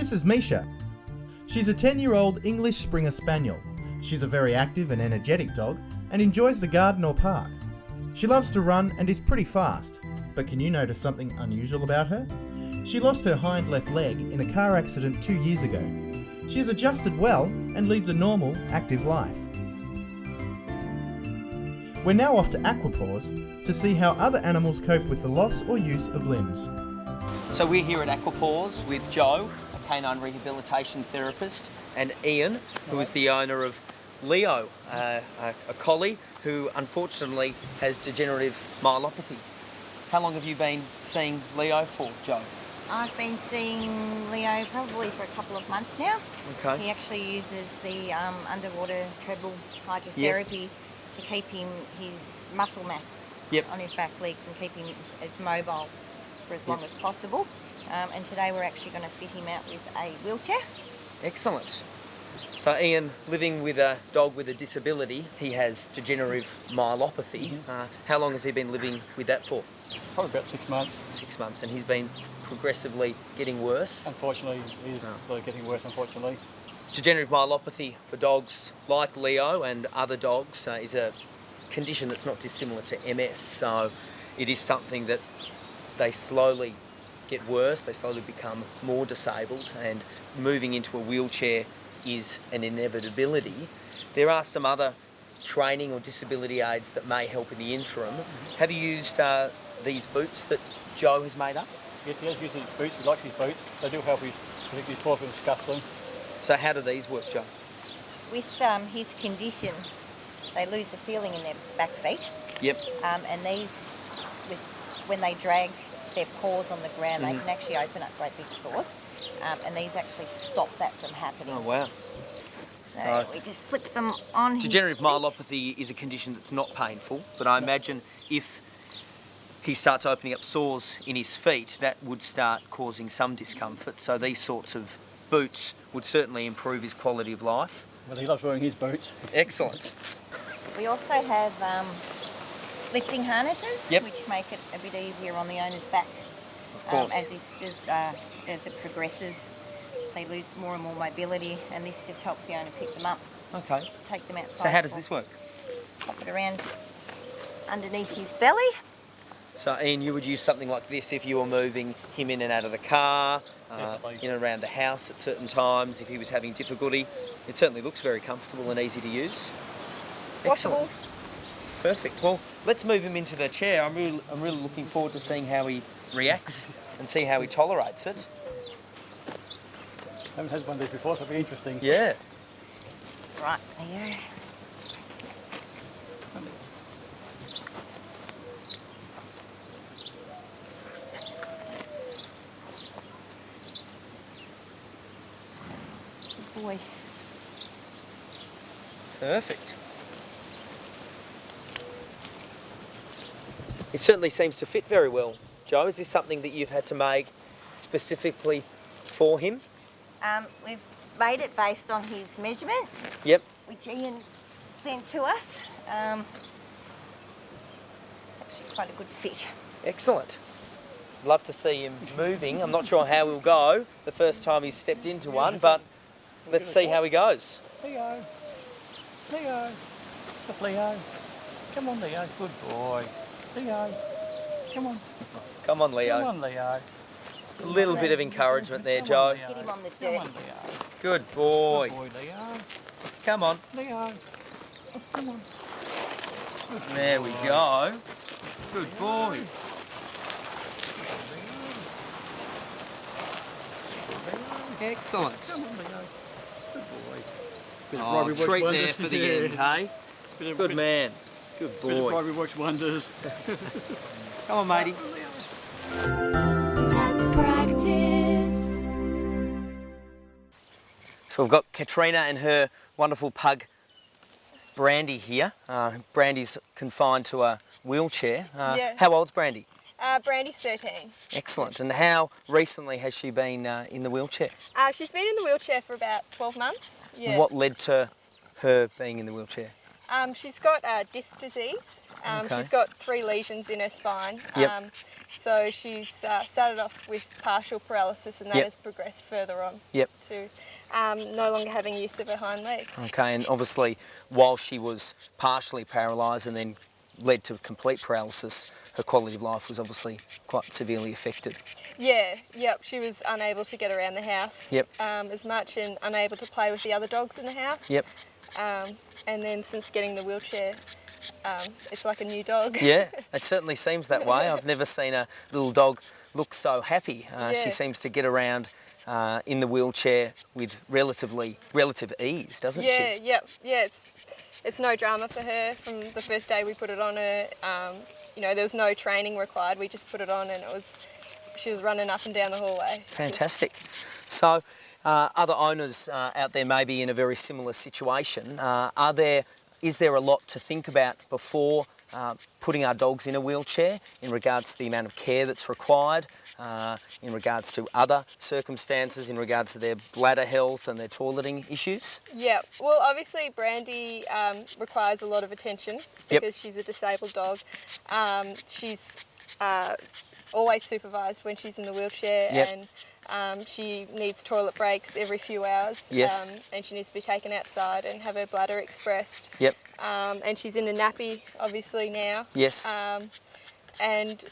This is Misha. She's a 10-year-old English Springer Spaniel. She's a very active and energetic dog and enjoys the garden or park. She loves to run and is pretty fast. But can you notice something unusual about her? She lost her hind left leg in a car accident 2 years ago. She has adjusted well and leads a normal, active life. We're now off to Aquapaws to see how other animals cope with the loss or use of limbs. So we're here at Aquapaws with Joe, a canine rehabilitation therapist, and Ian, who is the owner of Leo, a collie who unfortunately has degenerative myelopathy. How long have you been seeing Leo for, Joe? I've been seeing Leo probably for a couple of months now. Okay. He actually uses the underwater treadle hydrotherapy to keep his muscle mass on his back legs and keep him as mobile for as long as possible. And today we're actually going to fit him out with a wheelchair. Excellent. So Ian, living with a dog with a disability, he has degenerative myelopathy. How long has he been living with that for? Probably about 6 months. 6 months, and he's been progressively getting worse? Unfortunately, he's really getting worse, unfortunately. Degenerative myelopathy for dogs like Leo and other dogs is a condition that's not dissimilar to MS, so it is something that they slowly get worse, they slowly become more disabled, and moving into a wheelchair is an inevitability. There are some other training or disability aids that may help in the interim. Have you used these boots that Joe has made up? Yes, he has used his boots, he likes his boots. They do help his, particularly his foot and scuffling. So how do these work, Joe? With his condition, they lose the feeling in their back feet. Yep. And these, when they drag their paws on the ground, they can actually open up great big sores. And these actually stop that from happening. Oh, wow. So we just slip them on his Degenerative feet. myelopathy is a condition that's not painful, but I imagine if he starts opening up sores in his feet, that would start causing some discomfort. So these sorts of boots would certainly improve his quality of life. Well, he loves wearing his boots. Excellent. We also have lifting harnesses, Yep. which make it a bit easier on the owner's back. Of course. As it progresses, they lose more and more mobility, and this just helps the owner pick them up, Okay. take them outside. So how does this work? Pop it around underneath his belly. So Ian, you would use something like this if you were moving him in and out of the car, in and around the house at certain times, if he was having difficulty. It certainly looks very comfortable and easy to use. Washable. Perfect. Well, let's move him into the chair. I'm really looking forward to seeing how he reacts and see how he tolerates it. I haven't had one of these before, so it'll be interesting. Yeah. Right, there you go. Good boy. Perfect. It certainly seems to fit very well. Joe, is this something that you've had to make specifically for him? We've made it based on his measurements, Yep. which Ian sent to us. It's actually quite a good fit. Excellent. Love to see him moving. I'm not sure how he'll go the first time he's stepped into one, but let's see how he goes. Leo. Leo. Just Leo. Come on, Leo. Good boy. Leo. Come on. Come on, Leo. Come on, Leo. A little bit of encouragement there, Joe. Get him on the Come dirt. on, Leo. Good boy. Good boy, Leo. Come on. Leo. Come on. There we go. Good boy. Excellent. Come on, Leo. Good boy. Oh, treat there for the end, hey? Good man. Good Bit of boy. Priory works wonders. Come on, matey. Let's practice. So we've got Katrina and her wonderful pug, Brandy, here. Brandy's confined to a wheelchair. Yeah. How old's Brandy? Brandy's 13. Excellent. And how recently has she been in the wheelchair? She's been in the wheelchair for about 12 months. Yeah. What led to her being in the wheelchair? She's got disc disease. Okay. She's got 3 lesions in her spine. Yep. So she's started off with partial paralysis, and that Yep. has progressed further on Yep. to no longer having use of her hind legs. Okay, and obviously while she was partially paralysed and then led to complete paralysis, her quality of life was obviously quite severely affected. Yeah, yep. She was unable to get around the house Yep. as much, and unable to play with the other dogs in the house. Yep. And then since getting the wheelchair, it's like a new dog. Yeah, it certainly seems that way. I've never seen a little dog look so happy. Yeah. She seems to get around in the wheelchair with relative ease, doesn't Yeah, she? yep, yeah. It's no drama for her from the first day we put it on her. You know, there was no training required. We just put it on, and she was running up and down the hallway. Fantastic. So, other owners out there may be in a very similar situation. Is there a lot to think about before putting our dogs in a wheelchair in regards to the amount of care that's required, in regards to other circumstances, in regards to their bladder health and their toileting issues? Yeah, well, obviously Brandy requires a lot of attention because she's a disabled dog. She's always supervised when she's in the wheelchair, and she needs toilet breaks every few hours. Yes. And she needs to be taken outside and have her bladder expressed. Yep. And she's in a nappy, obviously, now. Yes. And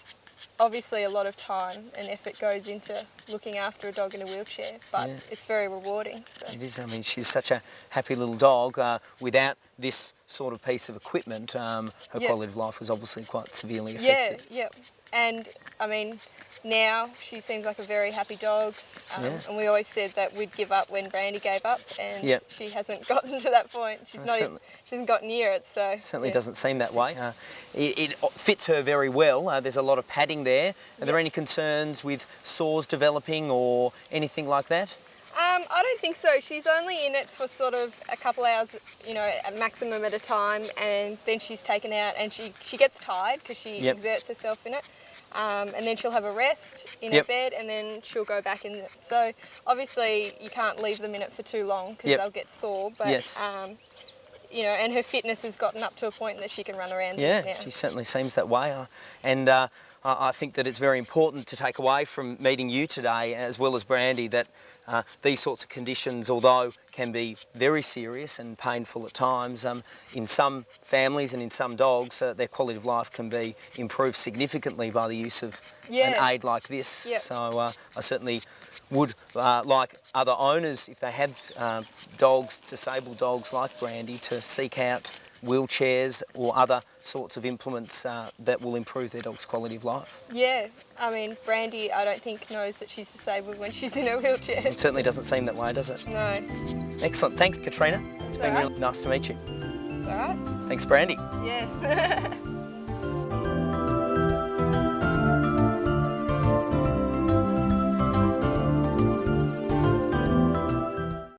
obviously a lot of time and effort goes into looking after a dog in a wheelchair, but it's very rewarding. So. It is. I mean, she's such a happy little dog. Without this sort of piece of equipment, her quality of life was obviously quite severely affected. Yeah, yeah. And I mean, now she seems like a very happy dog. And we always said that we'd give up when Brandy gave up, and she hasn't gotten to that point. She hasn't gotten near it. So certainly doesn't seem that way. It fits her very well. There's a lot of padding there. Are there any concerns with sores developing or anything like that? I don't think so. She's only in it for sort of a couple hours, you know, a maximum at a time, and then she's taken out, and she gets tired because she exerts herself in it. And then she'll have a rest in her bed, and then she'll go back in it. So obviously you can't leave them in it for too long because they'll get sore. But you know, and her fitness has gotten up to a point that she can run around. Yeah, now. she certainly seems that way. I think that it's very important to take away from meeting you today, as well as Brandy, that these sorts of conditions, although can be very serious and painful at times, in some families and in some dogs, their quality of life can be improved significantly by the use of an aid like this. Yep. So I certainly would like other owners, if they have dogs, disabled dogs like Brandy, to seek out wheelchairs or other sorts of implements that will improve their dog's quality of life. Yeah, I mean, Brandy, I don't think knows that she's disabled when she's in her wheelchair. It certainly doesn't seem that way, does it? No. Excellent. Thanks, Katrina. It's been all right. really nice to meet you. It's all right. Thanks, Brandy. Yeah.